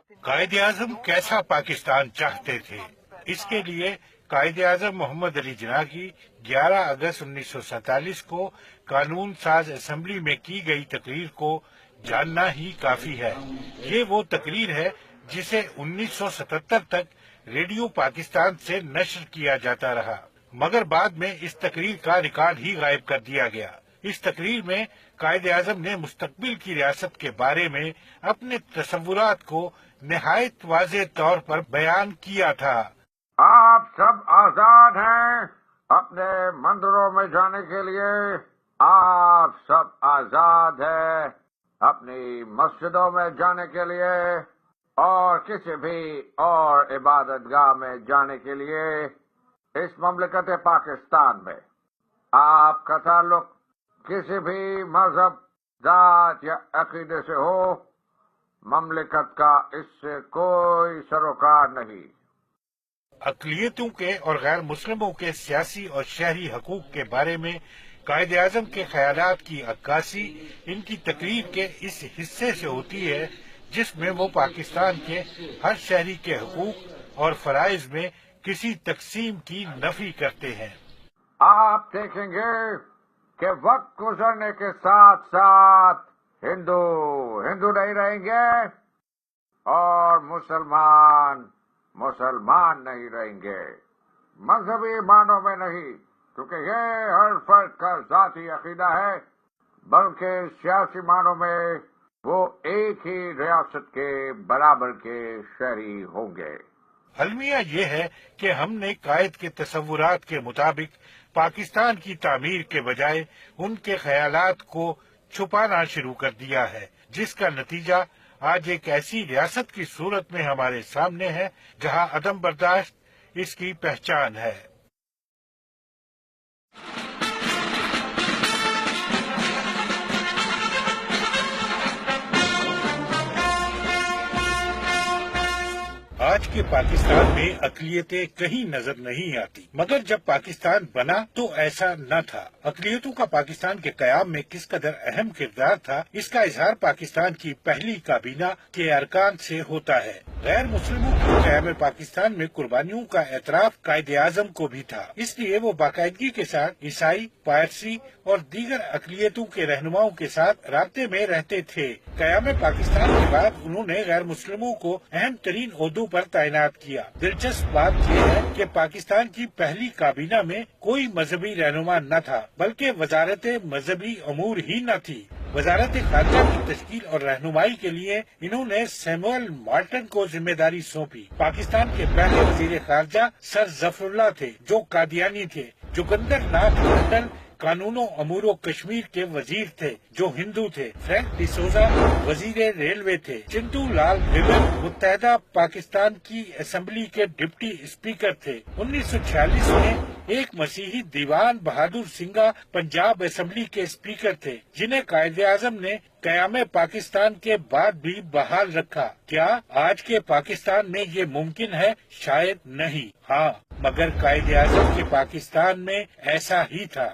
قائد اعظم کیسا پاکستان چاہتے تھے؟ اس کے لیے قائد اعظم محمد علی جناح کی 11 اگست 1947 کو قانون ساز اسمبلی میں کی گئی تقریر کو جاننا ہی کافی ہے۔ یہ وہ تقریر ہے جسے 1977 تک ریڈیو پاکستان سے نشر کیا جاتا رہا، مگر بعد میں اس تقریر کا ریکارڈ ہی غائب کر دیا گیا۔ اس تقریر میں قائد اعظم نے مستقبل کی ریاست کے بارے میں اپنے تصورات کو نہایت واضح طور پر بیان کیا تھا۔ آپ سب آزاد ہیں اپنے مندروں میں جانے کے لیے، آپ سب آزاد ہیں اپنی مسجدوں میں جانے کے لیے اور کسی بھی اور عبادت گاہ میں جانے کے لیے اس مملکت پاکستان میں۔ آپ کا تعلق کسی بھی مذہب، ذات یا عقیدے سے ہو، مملکت کا اس سے کوئی سروکار نہیں۔ اقلیتوں کے اور غیر مسلموں کے سیاسی اور شہری حقوق کے بارے میں قائد اعظم کے خیالات کی عکاسی ان کی تقریر کے اس حصے سے ہوتی ہے جس میں وہ پاکستان کے ہر شہری کے حقوق اور فرائض میں کسی تقسیم کی نفی کرتے ہیں۔ آپ دیکھیں گے کہ وقت گزرنے کے ساتھ ساتھ ہندو نہیں رہیں گے اور مسلمان نہیں رہیں گے، مذہبی معنوں میں نہیں، کیونکہ یہ ہر فرد کا ذاتی عقیدہ ہے، بلکہ سیاسی معنوں میں وہ ایک ہی ریاست کے برابر کے شہری ہوں گے۔ المیہ یہ ہے کہ ہم نے قائد کے تصورات کے مطابق پاکستان کی تعمیر کے بجائے ان کے خیالات کو چھپانا شروع کر دیا ہے، جس کا نتیجہ آج ایک ایسی ریاست کی صورت میں ہمارے سامنے ہے جہاں عدم برداشت اس کی پہچان ہے۔ آج کے پاکستان میں اقلیتیں کہیں نظر نہیں آتی، مگر جب پاکستان بنا تو ایسا نہ تھا۔ اقلیتوں کا پاکستان کے قیام میں کس قدر اہم کردار تھا، اس کا اظہار پاکستان کی پہلی کابینہ کے ارکان سے ہوتا ہے۔ غیر مسلموں کے قیام پاکستان میں قربانیوں کا اعتراف قائد اعظم کو بھی تھا، اس لیے وہ باقاعدگی کے ساتھ عیسائی، پارسی اور دیگر اقلیتوں کے رہنماؤں کے ساتھ رابطے میں رہتے تھے۔ قیام پاکستان کے بعد انہوں نے غیر مسلموں کو اہم ترین عہدوں پر تعینات کیا۔ دلچسپ بات یہ ہے کہ پاکستان کی پہلی کابینہ میں کوئی مذہبی رہنما نہ تھا، بلکہ وزارت مذہبی امور ہی نہ تھی۔ وزارت خارجہ کی تشکیل اور رہنمائی کے لیے انہوں نے سیموئل مارٹن کو ذمہ داری سونپی۔ پاکستان کے پہلے وزیر خارجہ سر ظفر اللہ تھے، جو قادیانی تھے۔ جوگندر ناتھ منڈل قانون و امور و کشمیر کے وزیر تھے، جو ہندو تھے۔ فرینک ڈی سوزا وزیر ریلوے تھے۔ چنتو لال بھیور متحدہ پاکستان کی اسمبلی کے ڈپٹی اسپیکر تھے۔ 1946 میں ایک مسیحی دیوان بہادر سنگھا پنجاب اسمبلی کے اسپیکر تھے، جنہیں قائد اعظم نے قیام پاکستان کے بعد بھی بحال رکھا۔ کیا آج کے پاکستان میں یہ ممکن ہے؟ شاید نہیں، ہاں، مگر قائد اعظم کے پاکستان میں ایسا ہی تھا۔